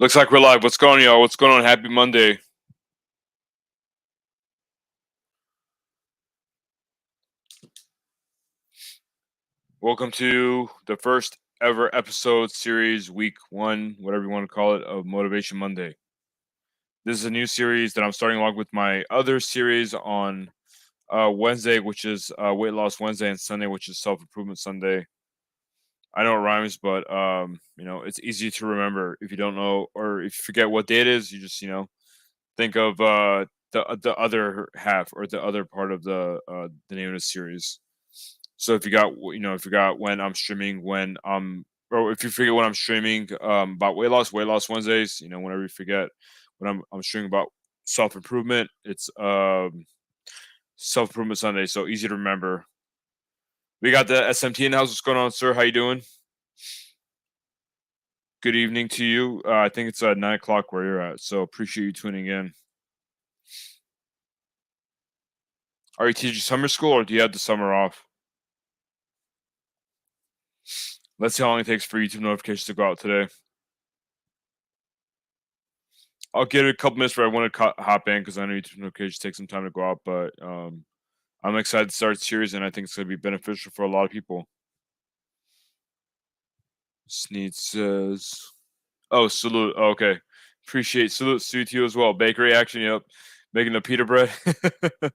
Looks like we're live. What's going on, y'all? What's going on? Happy Monday. Welcome to the first ever episode series, week one, whatever you want to call it, of Motivation Monday. This is a new series that I'm starting along with my other series on Wednesday, which is Weight Loss Wednesday, and Sunday, which is Self Improvement Sunday. I know it rhymes, but it's easy to remember if you don't know or if you forget what day it is. You just think of the other half or the other part of the name of the series. So if you got when I'm streaming, or if you forget when I'm streaming about weight loss Wednesdays, whenever you forget when I'm streaming about self improvement, it's self improvement Sunday. So easy to remember. We got the SMT in the house. What's going on, sir? How you doing? Good evening to you. I think it's 9 o'clock where you're at. So appreciate you tuning in. Are you teaching summer school or do you have the summer off? Let's see how long it takes for YouTube notifications to go out today. I'll give it a couple minutes where I want to hop in because I know YouTube notifications take some time to go out, but I'm excited to start the series and I think it's going to be beneficial for a lot of people. Sneed says, "Oh, salute. Oh, okay, appreciate salute to you as well. Bakery action. Yep, making the pita bread. Do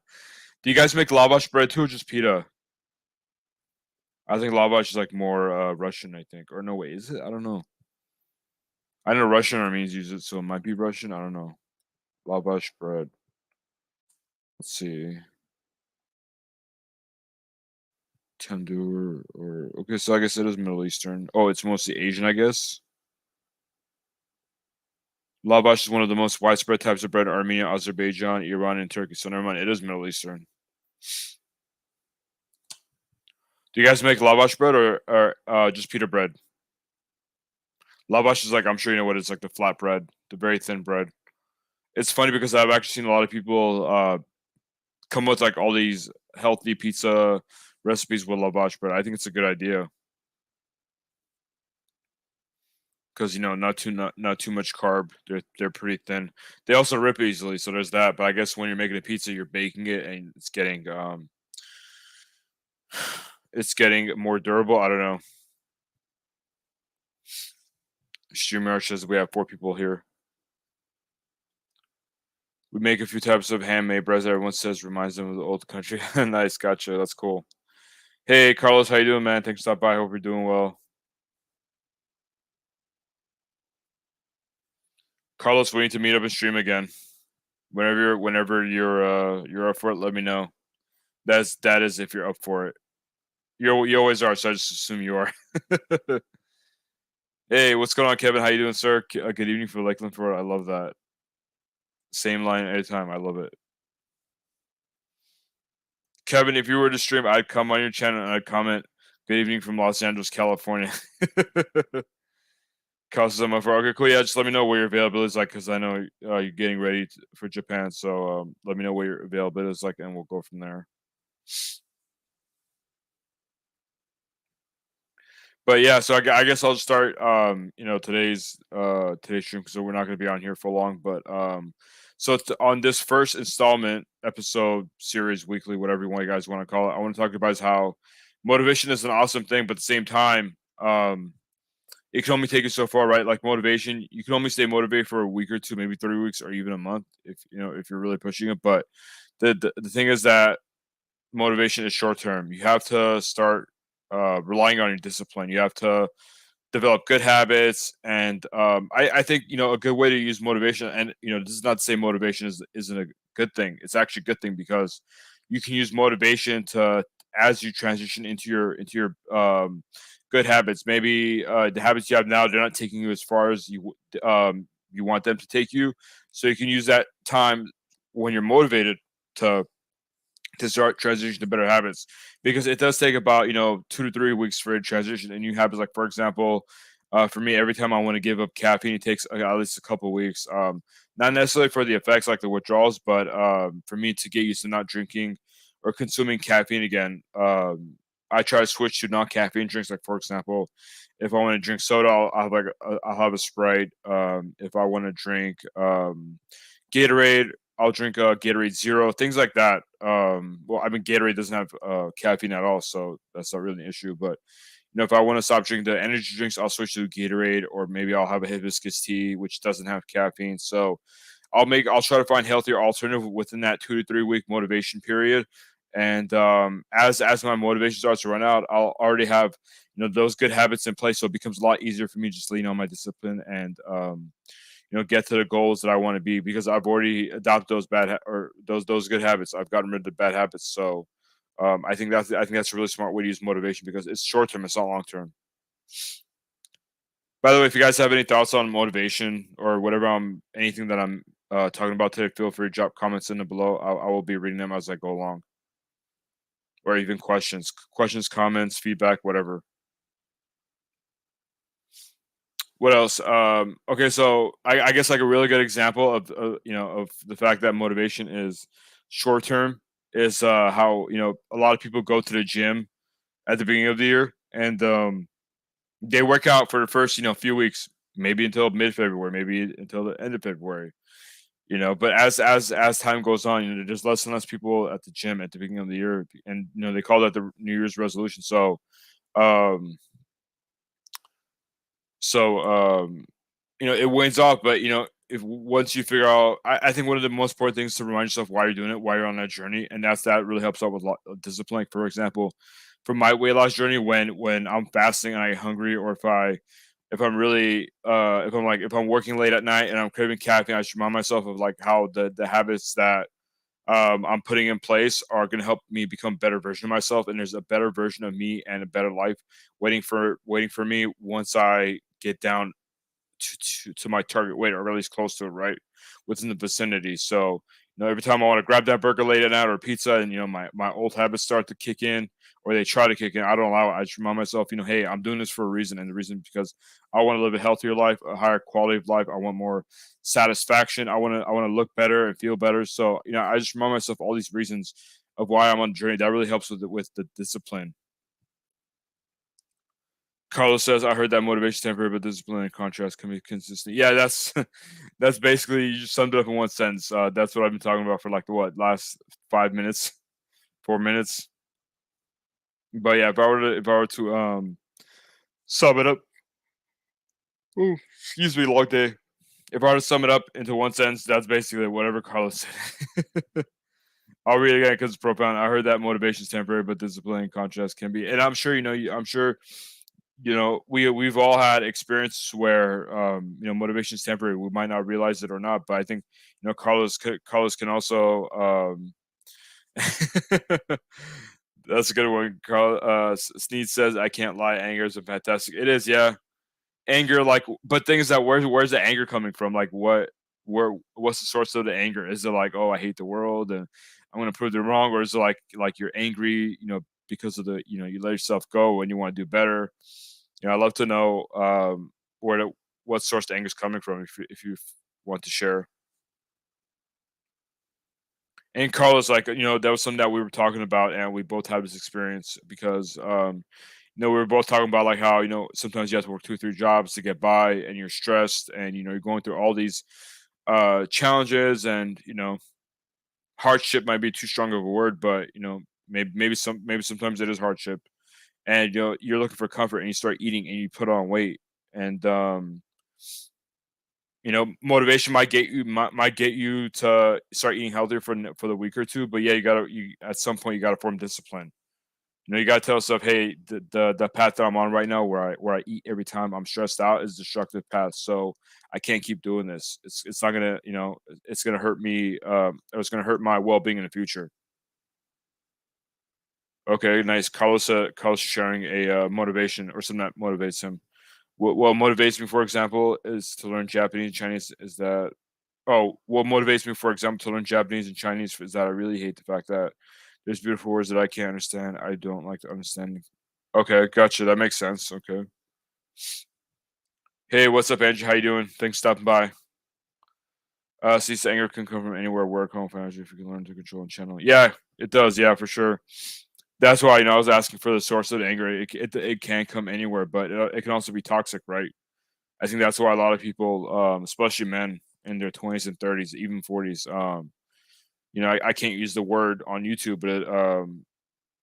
you guys make lavash bread too, or just pita? I think lavash is like more Russian. I think, or no, wait, is it? I don't know. I know Russian Armenians use it, so it might be Russian. I don't know. Lavash bread. Let's see. Tandoor or okay, so I guess it is Middle Eastern. Oh, it's mostly Asian, I guess. Lavash is one of the most widespread types of bread in Armenia, Azerbaijan, Iran, and Turkey. So never mind, it is Middle Eastern. Do you guys make lavash bread or just pita bread? Lavash is like I'm sure you know what it's like the flat bread, the very thin bread. It's funny because I've actually seen a lot of people come with like all these healthy pizza recipes with lavash bread. I think it's a good idea. Because not too much carb. They're pretty thin. They also rip easily, so there's that. But I guess when you're making a pizza, you're baking it and it's getting more durable. I don't know. StreamYard says we have 4 people here. We make a few types of handmade breads that everyone says reminds them of the old country. Nice, gotcha. That's cool. Hey Carlos, how you doing, man? Thanks for stopping by. Hope you're doing well. Carlos, we need to meet up and stream again. Whenever you're up for it, let me know. That is if you're up for it. You always are, so I just assume you are. Hey, what's going on, Kevin? How you doing, sir? Good evening for Lakeland for I love that. Same line anytime. I love it. Kevin, if you were to stream, I'd come on your channel and I'd comment, "Good evening from Los Angeles, California." Causes I'm for okay, cool. Yeah, just let me know where your availability is like, because I know you're getting ready for Japan. So let me know where your availability is like, and we'll go from there. But yeah, so I guess I'll just start. Today's stream because we're not going to be on here for long. But so it's on this first installment episode series weekly, whatever you guys want to call it. I want to talk about is how motivation is an awesome thing, but at the same time, it can only take you so far, right? Like motivation, you can only stay motivated for a week or two, maybe 3 weeks, or even a month if you're really pushing it. But the thing is that motivation is short term. You have to start relying on your discipline. You have to develop good habits, and I think a good way to use motivation. And this is not to say motivation isn't a good thing. It's actually a good thing because you can use motivation to as you transition into your good habits. Maybe the habits you have now they're not taking you as far as you want them to take you, so you can use that time when you're motivated to start transition to better habits because it does take about 2 to 3 weeks for a transition and new habits. Like for example, for me, every time I want to give up caffeine, it takes at least a couple weeks. Not necessarily for the effects like the withdrawals, but for me to get used to not drinking or consuming caffeine again. I try to switch to non-caffeine drinks. Like, for example, if I want to drink soda, I'll have like I'll have a Sprite. If I want to drink Gatorade, I'll drink Gatorade Zero, things like that. Well, I mean, Gatorade doesn't have caffeine at all, so that's not really an issue. But if I want to stop drinking the energy drinks, I'll switch to Gatorade, or maybe I'll have a hibiscus tea, which doesn't have caffeine. So I'll try to find healthier alternative within that 2 to 3 week motivation period. And as my motivation starts to run out, I'll already have those good habits in place, so it becomes a lot easier for me just to lean on my discipline and get to the goals that I want to be, because I've already adopted those or those good habits. I've gotten rid of the bad habits. So I think that's a really smart way to use motivation, because it's short term, it's not long term. By the way, if you guys have any thoughts on motivation or whatever, anything that I'm talking about today, feel free to drop comments in the below. I will be reading them as I go along, or even questions, comments, feedback, whatever. What else? Okay, so I guess like a really good example of of the fact that motivation is short term is how a lot of people go to the gym at the beginning of the year, and they work out for the first few weeks, maybe until mid February, maybe until the end of February. But as time goes on, there's less and less people at the gym at the beginning of the year, and they call that the New Year's resolution. Um so it wanes off. But if once you figure out, I think one of the most important things to remind yourself why you're doing it, why you're on that journey, and that really helps out with discipline. Like, for example, for my weight loss journey, when I'm fasting and I get hungry, or if I'm really if I'm working late at night and I'm craving caffeine, I should remind myself of like how the habits that I'm putting in place are going to help me become a better version of myself, and there's a better version of me and a better life waiting for me once I get down to my target weight, or at least close to it, right within the vicinity. So every time I want to grab that burger late at night or pizza, and my old habits start to kick in, or they try to kick in, I don't allow it. I just remind myself, hey, I'm doing this for a reason, and the reason because I want to live a healthier life, a higher quality of life. I want more satisfaction. I want to look better and feel better. So I just remind myself all these reasons of why I'm on the journey. That really helps with the discipline. Carlos says, "I heard that motivation temporary, but discipline and contrast can be consistent." Yeah, that's that's basically, you just summed it up in one sentence. That's what I've been talking about for like the last 5 minutes, 4 minutes. But yeah, if I were to sum it up, ooh, excuse me, long day. If I were to sum it up into one sentence, that's basically whatever Carlos said. I'll read it again because it's profound. I heard that motivation is temporary, but discipline and contrast can be. And I'm sure I'm sure we've all had experience where motivation is temporary. We might not realize it or not, but I think Carlos can also that's a good one. Carl Sneed says, "I can't lie, anger is a fantastic." It is, yeah. Anger, like, but things that where's the anger coming from? Like, what's the source of the anger? Is it like, oh, I hate the world and I'm gonna prove them wrong, or is it like you're angry, because of the you let yourself go and you want to do better? I'd love to know what source the anger is coming from, if you want to share. And Carlos, like, that was something that we were talking about, and we both had this experience because we were both talking about like how sometimes you have to work 2 or 3 jobs to get by, and you're stressed, and you're going through all these challenges, and hardship might be too strong of a word, but maybe sometimes it is hardship, and you're looking for comfort, and you start eating and you put on weight, and motivation might get you to start eating healthier for the week or two, but yeah, you at some point you gotta form discipline. You gotta tell yourself, hey, the path that I'm on right now, where I eat every time I'm stressed out, is destructive path. So I can't keep doing this. It's not gonna, it's gonna hurt me. It's gonna hurt my well being in the future. Okay, nice. Carlos is sharing a motivation or something that motivates him. What motivates me, for example, is to learn Japanese and Chinese. Is that what motivates me, for example, to learn Japanese and Chinese is that I really hate the fact that there's beautiful words that I can't understand. I don't like to understand. Okay, gotcha. That makes sense. Okay. Hey, what's up, Andrew? How you doing? Thanks for stopping by. Cease anger can come from anywhere, work, home, financial. If you can learn to control and channel. Yeah, it does. Yeah, for sure. That's why, I was asking for the source of the anger. It can come anywhere, but it can also be toxic, right? I think that's why a lot of people, especially men in their 20s and 30s, even 40s, I can't use the word on YouTube, but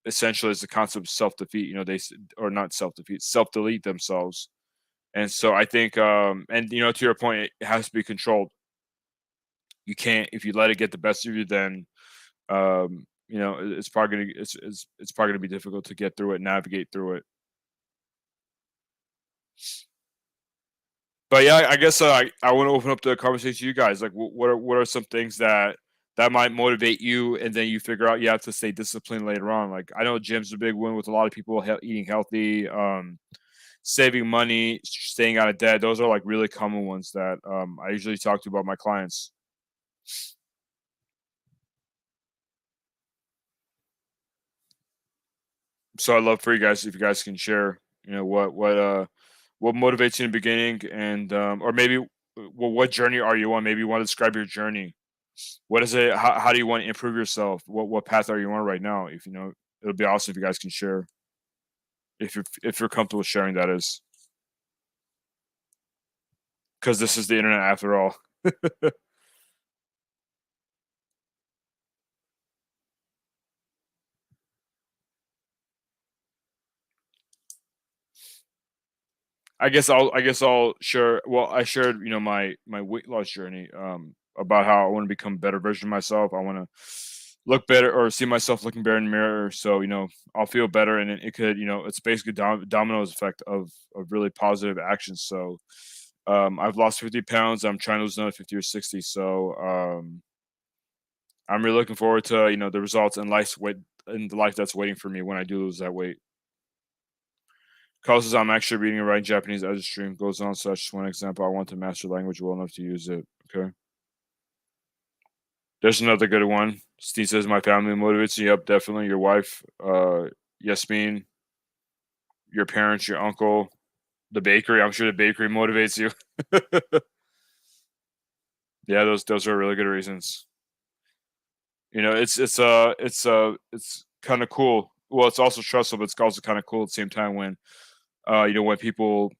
essentially it's the concept of self-defeat. Or not self-defeat, self-delete themselves. And so I think, and to your point, it has to be controlled. You can't, if you let it get the best of you, then it's probably it's probably gonna be difficult to get through it, navigate through it. But yeah, I guess I want to open up the conversation to you guys. Like, what are some things that might motivate you, and then you figure out you have to stay disciplined later on. Like, I know gym's a big one with a lot of people, eating healthy, saving money, staying out of debt. Those are like really common ones that I usually talk to about my clients. So I'd love for you guys, if you guys can share, what motivates you in the beginning, and or maybe what journey are you on? Maybe you want to describe your journey. What is it? How do you want to improve yourself? What path are you on right now? If you know, it'll be awesome if you guys can share. If you're comfortable sharing, that is, because this is the internet after all. I guess I'll share. Well, I shared, my weight loss journey, about how I want to become a better version of myself. I want to look better, or see myself looking better in the mirror. So, I'll feel better, and it could, it's basically dominoes effect of really positive actions. So, I've lost 50 pounds. I'm trying to lose another 50 or 60. So, I'm really looking forward to, the results and in the life that's waiting for me when I do lose that weight. Causes I'm actually reading and writing Japanese as a stream goes on. So that's just one example. I want to master language well enough to use it. Okay. There's another good one. Steve says my family motivates you. Yep, definitely. Your wife, Yasmin, your parents, your uncle, the bakery. I'm sure the bakery motivates you. Yeah, those are really good reasons. It's kind of cool. Well, it's also stressful, but it's also kind of cool at the same time when when people,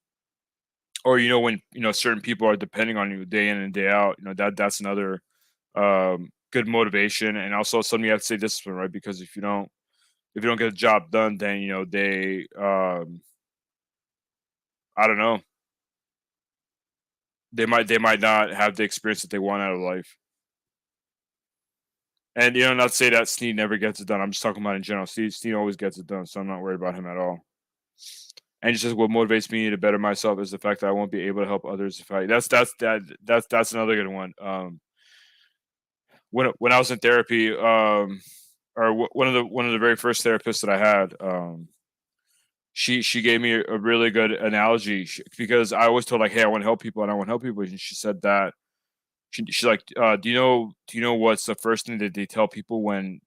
or when certain people are depending on you day in and day out. That's another good motivation, and also something you have to stay disciplined, right? Because if you don't get the job done, then they, I don't know, they might not have the experience that they want out of life. And not to say that Sneed never gets it done. I'm just talking about in general. Sneed always gets it done, so I'm not worried about him at all. And just what motivates me to better myself is the fact that I won't be able to help others if I. That's another good one. When I was in therapy, or one of the very first therapists that I had, she gave me a really good analogy, because I always told, like, hey, I want to help people and I want to help people, and she said that she's like, do you know what's the first thing that they tell people when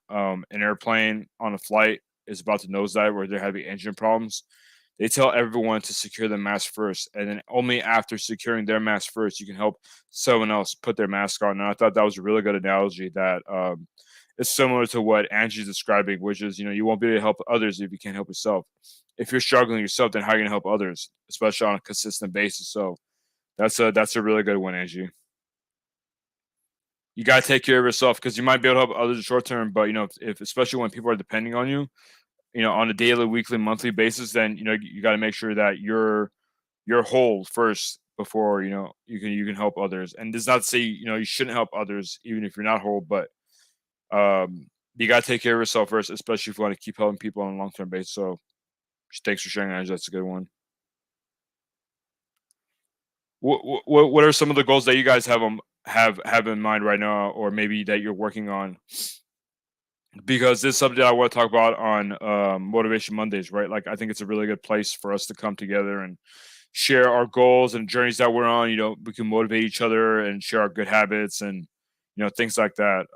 an airplane on a flight is about to nosedive, or they're having engine problems? They tell everyone to secure the mask first, and then only after securing their mask first, you can help someone else put their mask on. And I thought that was a really good analogy that, is similar to what Angie's describing, which is, you won't be able to help others if you can't help yourself. If you're struggling yourself, then how are you going to help others, especially on a consistent basis? So that's a really good one, Angie. You got to take care of yourself, because you might be able to help others in the short term, but if especially when people are depending on you, on a daily, weekly, monthly basis, then you got to make sure that you're whole first before you can help others. And does not say you shouldn't help others even if you're not whole, but you got to take care of yourself first, especially if you want to keep helping people on a long term basis. So thanks for sharing, Ange. That's a good one. What are some of the goals that you guys have in mind right now, or maybe that you're working on? Because this is something I want to talk about on, Motivation Mondays, right? Like, I think it's a really good place for us to come together and share our goals and journeys that we're on. We can motivate each other and share our good habits, and things like that.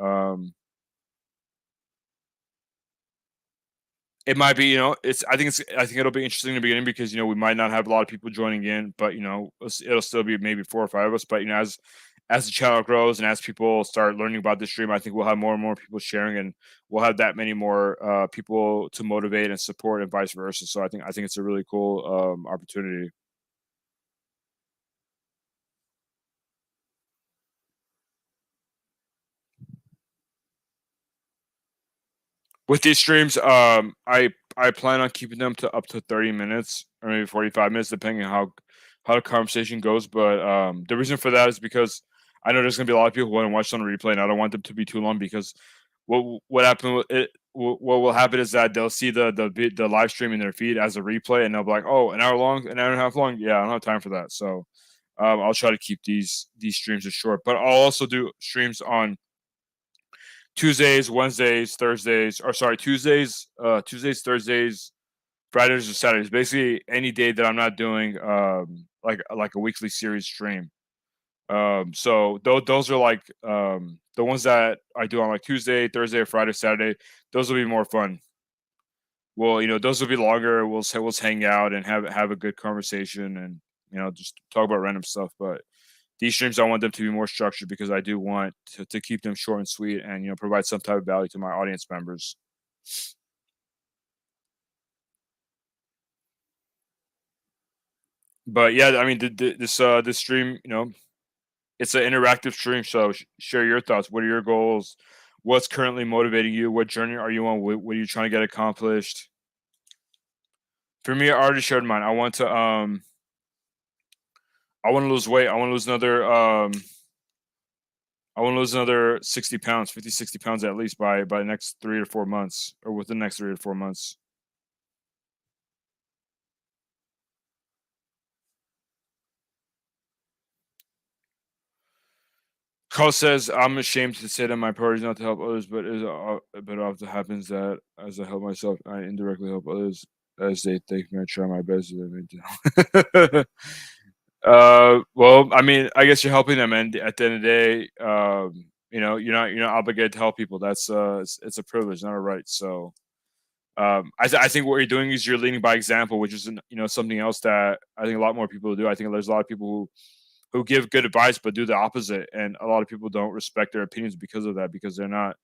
It might be, I think it'll be interesting in the beginning, because we might not have a lot of people joining in, but it'll still be maybe 4 or 5 of us. But as as the channel grows and as people start learning about the stream, I think we'll have more and more people sharing, and we'll have that many more people to motivate and support, and vice versa. So I think it's a really cool opportunity. With these streams, I plan on keeping them to up to 30 minutes or maybe 45 minutes, depending on how the conversation goes. But the reason for that is because I know there's gonna be a lot of people who want to watch on replay, and I don't want them to be too long because what happened with it. What will happen is that they'll see the live stream in their feed as a replay, and they'll be like, "Oh, an hour long, an hour and a half long. Yeah, I don't have time for that." So I'll try to keep these streams as short, but I'll also do streams on Tuesdays, Wednesdays, Thursdays, or sorry, Tuesdays, Thursdays, Fridays, or Saturdays. Basically, any day that I'm not doing like a weekly series stream. So those are like the ones that I do on like Tuesday, Thursday, Friday, Saturday. Those will be more fun. Well, those will be longer. We'll hang out and have a good conversation, and just talk about random stuff. But these streams, I want them to be more structured because I do want to keep them short and sweet, and provide some type of value to my audience members. But yeah, I mean, this stream, it's an interactive stream. So share your thoughts. What are your goals? What's currently motivating you? What journey are you on? What are you trying to get accomplished? For me, I already shared mine. I want to lose weight. I want to lose another 60 pounds, 50, 60 pounds at least by the next 3 to 4 months, or within the next 3 to 4 months. Carl says, "I'm ashamed to say that my priority is not to help others, but often happens that as I help myself, I indirectly help others as they think me. I try my best to." Well, I mean, I guess you're helping them, and at the end of the day, you're not obligated to help people. That's it's a privilege, not a right. So, I think what you're doing is you're leading by example, which is something else that I think a lot more people do. I think there's a lot of people who give good advice but do the opposite, and a lot of people don't respect their opinions because of that, because they're not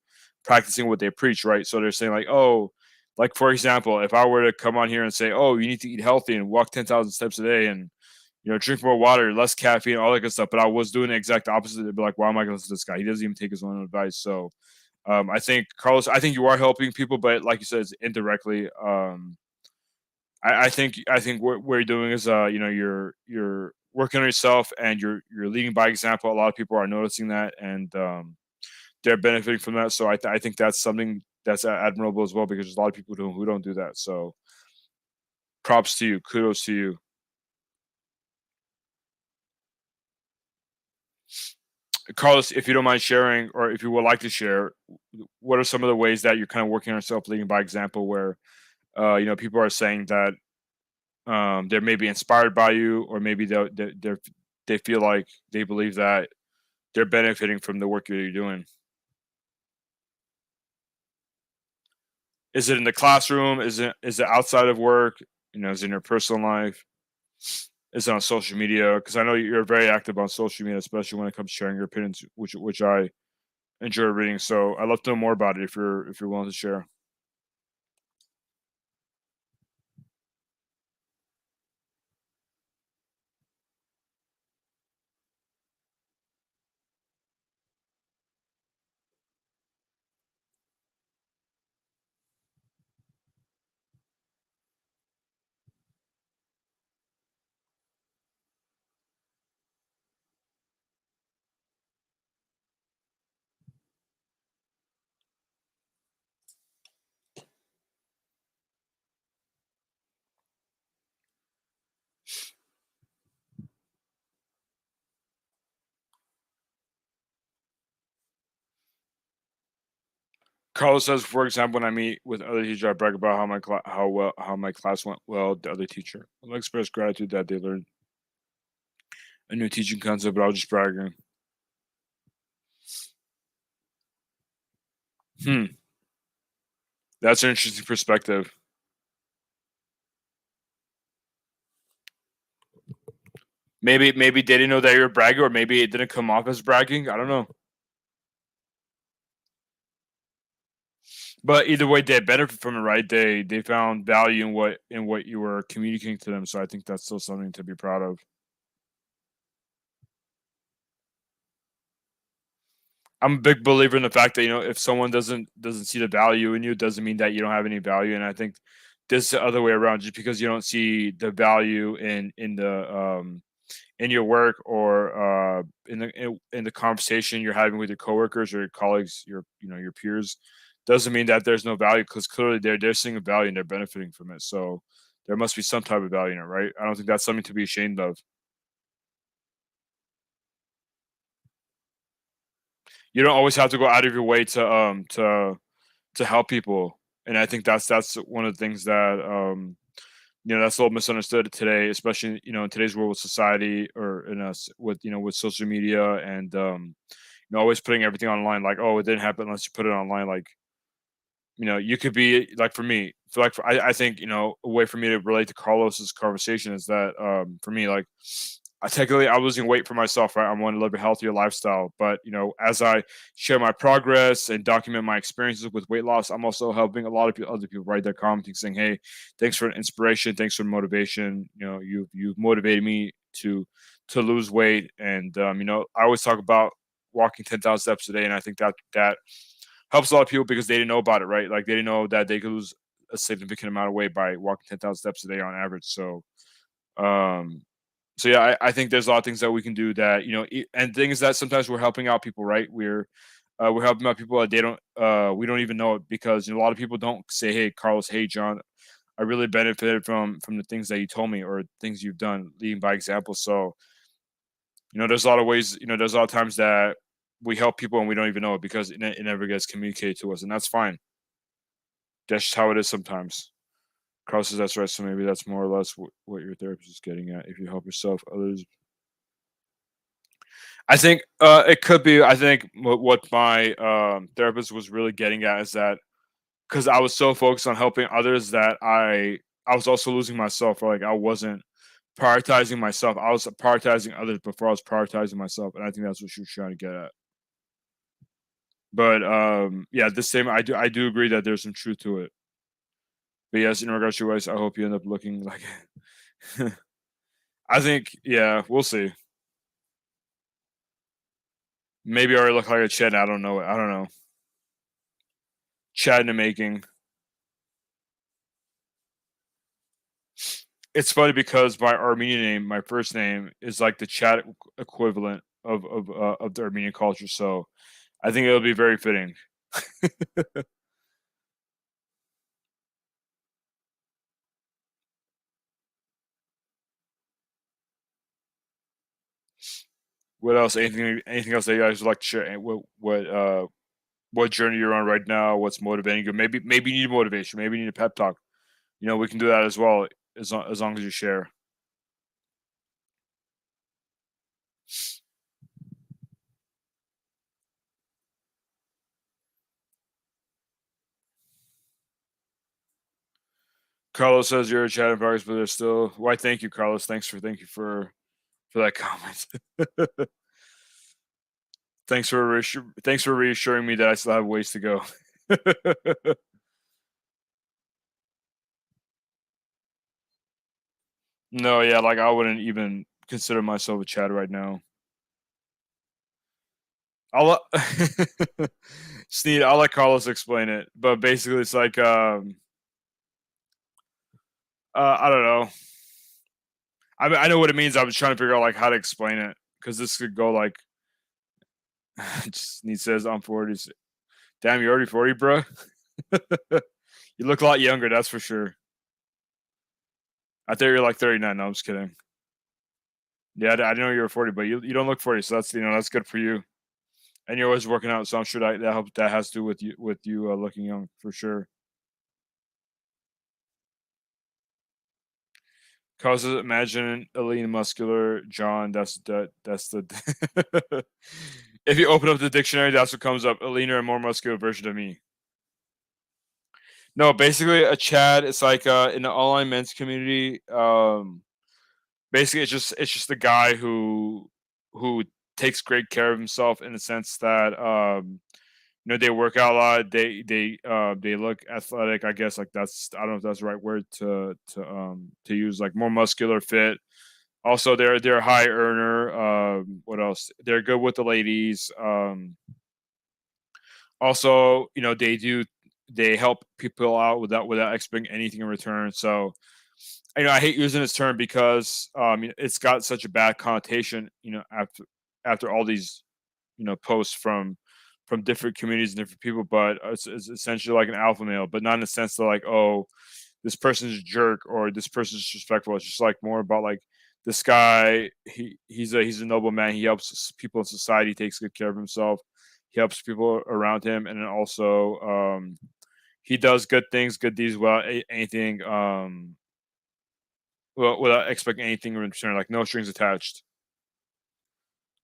practicing what they preach, right? So they're saying like, oh, like for example, if I were to come on here and say, oh, you need to eat healthy and walk 10,000 steps a day and drink more water, less caffeine, all that good stuff, but I was doing the exact opposite, they'd be like, why am I going to listen to this guy? He doesn't even take his own advice. So I think, Carlos, I think you are helping people, but like you said, it's indirectly. I think what you're doing is you're working on yourself, and you're leading by example. A lot of people are noticing that, and they're benefiting from that. So I think that's something that's admirable as well, because there's a lot of people who don't do that. So props to you, kudos to you. Carlos, if you don't mind sharing, or if you would like to share, what are some of the ways that you're kind of working on yourself, leading by example, where people are saying that they're maybe inspired by you, or maybe they feel like they believe that they're benefiting from the work that you're doing. Is it in the classroom? Is it outside of work? Is it in your personal life? Is it on social media? Because I know you're very active on social media, especially when it comes to sharing your opinions, which I enjoy reading. So I'd love to know more about it if you're willing to share. Carlos says, for example, when I meet with other teachers, I brag about how my class went well. The other teacher, I'll express gratitude that they learned a new teaching concept, but I was just bragging. Hmm, that's an interesting perspective. Maybe they didn't know that you were bragging, or maybe it didn't come off as bragging. I don't know. But either way, they benefit from it, right? They found value in what you were communicating to them. So I think that's still something to be proud of. I'm a big believer in the fact that if someone doesn't see the value in you, doesn't mean that you don't have any value. And I think this is the other way around. Just because you don't see the value in your work, or in the conversation you're having with your coworkers or your colleagues, your peers, doesn't mean that there's no value, because clearly they're seeing a value and they're benefiting from it. So there must be some type of value in it, right? I don't think that's something to be ashamed of. You don't always have to go out of your way to help people, and I think that's one of the things that that's a little misunderstood today, especially in today's world with society, or in us with social media, and always putting everything online, like, oh, it didn't happen unless you put it online. Like, you could be like, for me, I think, a way for me to relate to Carlos's conversation is that, for me, like, I was losing weight for myself, right? I want to live a healthier lifestyle, but as I share my progress and document my experiences with weight loss, I'm also helping a lot of other people, right? They're commenting saying, "Hey, thanks for the inspiration, thanks for the motivation. You've motivated me to lose weight." And I always talk about walking 10,000 steps a day, and I think that helps a lot of people because they didn't know about it, right? Like, they didn't know that they could lose a significant amount of weight by walking 10,000 steps a day on average. Um, so yeah, I think there's a lot of things that we can do that, and things that sometimes we're helping out people, right? We're helping out people that they don't we don't even know it, because a lot of people don't say, "Hey, Carlos, hey, John, I really benefited from the things that you told me, or things you've done, leading by example." So there's a lot of ways, there's a lot of times that we help people and we don't even know it, because it never gets communicated to us, and that's fine. That's just how it is sometimes. Carl says that's right. So maybe that's more or less what your therapist is getting at. If you help yourself, others. I think it could be. I think what my therapist was really getting at is that, because I was so focused on helping others, that I was also losing myself. Or, like, I wasn't prioritizing myself. I was prioritizing others before I was prioritizing myself, and I think that's what she was trying to get at. But yeah, this same I do agree that there's some truth to it. But yes, in regards to your waist, I hope you end up looking like. I think, yeah, we'll see. Maybe I already look like a Chad. I don't know. I don't know. Chad in the making. It's funny because my Armenian name, my first name, is like the Chad equivalent of the Armenian culture. So I think it'll be very fitting. What else? Anything else that you guys would like to share? And what journey you're on right now? What's motivating you? Maybe you need motivation. Maybe you need a pep talk. We can do that as well, as long as you share. Carlos says you're a chat in progress, but there's still. Why? Thank you, Carlos. Thank you for that comment. Thanks for reassuring me that I still have ways to go. No, yeah, like, I wouldn't even consider myself a Chad right now. I'll Sneed, I'll let Carlos explain it, but basically it's like, I don't know. I know what it means. I was trying to figure out, like, how to explain it, because this could go like. Sneed says I'm 40. Damn, you're already 40, bro. You look a lot younger, that's for sure. I thought you were like 39. No, I'm just kidding. Yeah, I didn't know you were 40, but you don't look 40, so that's good for you. And you're always working out, so I'm sure that has to do with you looking young for sure. Causes imagine a lean, muscular John. That's the. If you open up the dictionary, that's what comes up: a leaner and more muscular version of me. No, basically a Chad. It's like in the online men's community. basically it's just a guy who takes great care of himself in the sense that they work out a lot. They look athletic. I guess like that's I don't know if that's the right word to use, like more muscular, fit. Also, they're a high earner. What else? They're good with the ladies. Also, they help people out without expecting anything in return. So, I hate using this term because it's got such a bad connotation. After all these posts from different communities and different people, but it's essentially like an alpha male, but not in the sense that like, oh, this person's a jerk or this person's disrespectful. It's just like more about like this guy. He's a noble man. He helps people in society. He takes good care of himself. He helps people around him, and then also he does good things, good deeds without anything. Well, without expecting anything in return, like no strings attached.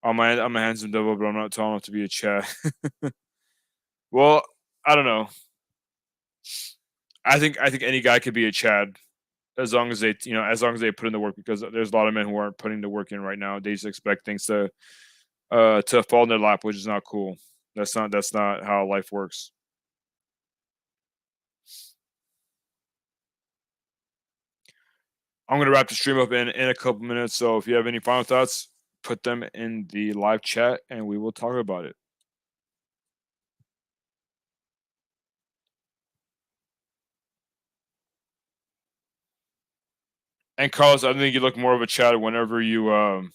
I'm a handsome devil, but I'm not tall enough to be a Chad. Well, I don't know. I think any guy could be a Chad as long as they put in the work, because there's a lot of men who aren't putting the work in right now. They just expect things to fall in their lap, which is not cool. That's not how life works. I'm gonna wrap the stream up in a couple minutes. So if you have any final thoughts, put them in the live chat and we will talk about it. And Carlos, I think you look more of a Chad whenever you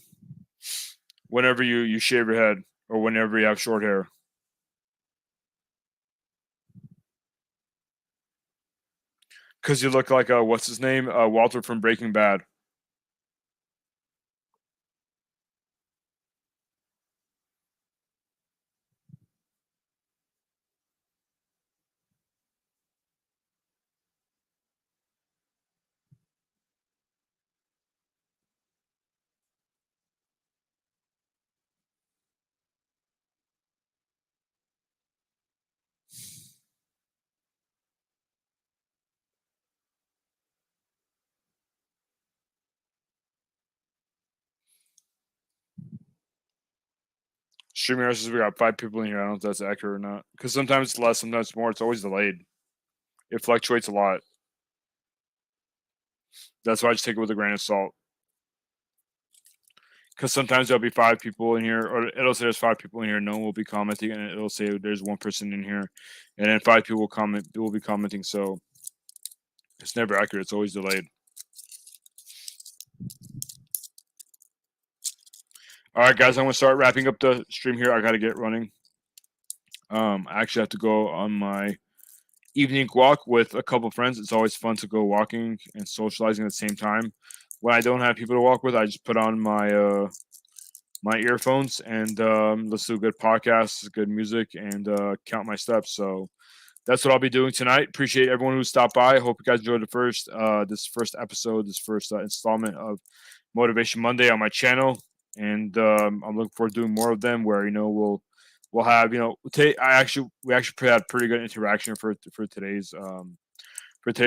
shave your head or whenever you have short hair. Because you look like what's his name, Walter from Breaking Bad. StreamYard says we got 5 people in here. I don't know if that's accurate or not. Because sometimes it's less, sometimes more. It's always delayed. It fluctuates a lot. That's why I just take it with a grain of salt. Because sometimes there'll be 5 people in here, or it'll say there's 5 people in here. No one will be commenting, and it'll say there's one person in here, and then 5 people will be commenting. So it's never accurate. It's always delayed. All right, guys, I'm gonna start wrapping up the stream here. I gotta get running. I actually have to go on my evening walk with a couple friends. It's always fun to go walking and socializing at the same time. When I don't have people to walk with, I just put on my earphones and listen to good podcasts, good music, and count my steps. So that's what I'll be doing tonight. Appreciate everyone who stopped by. I hope you guys enjoyed this first episode, this first installment of Motivation Monday on my channel, and I'm looking forward to doing more of them. Where we'll have we actually had pretty good interaction for today's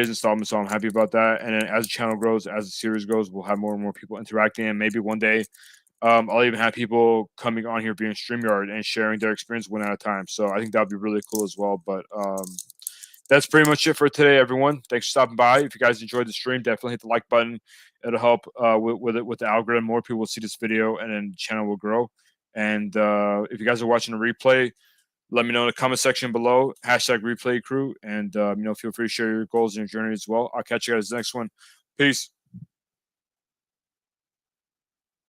installment, so I'm happy about that. And then as the channel grows, as the series grows, we'll have more and more people interacting, and maybe one day I'll even have people coming on here via StreamYard and sharing their experience one at a time. So I think that'd be really cool as well. But that's pretty much it for today, everyone. Thanks for stopping by. If you guys enjoyed the stream, definitely hit the like button. It'll help with the algorithm. More people will see this video, and then the channel will grow. And if you guys are watching a replay, let me know in the comment section below. #replay crew, and feel free to share your goals and your journey as well. I'll catch you guys next one. Peace.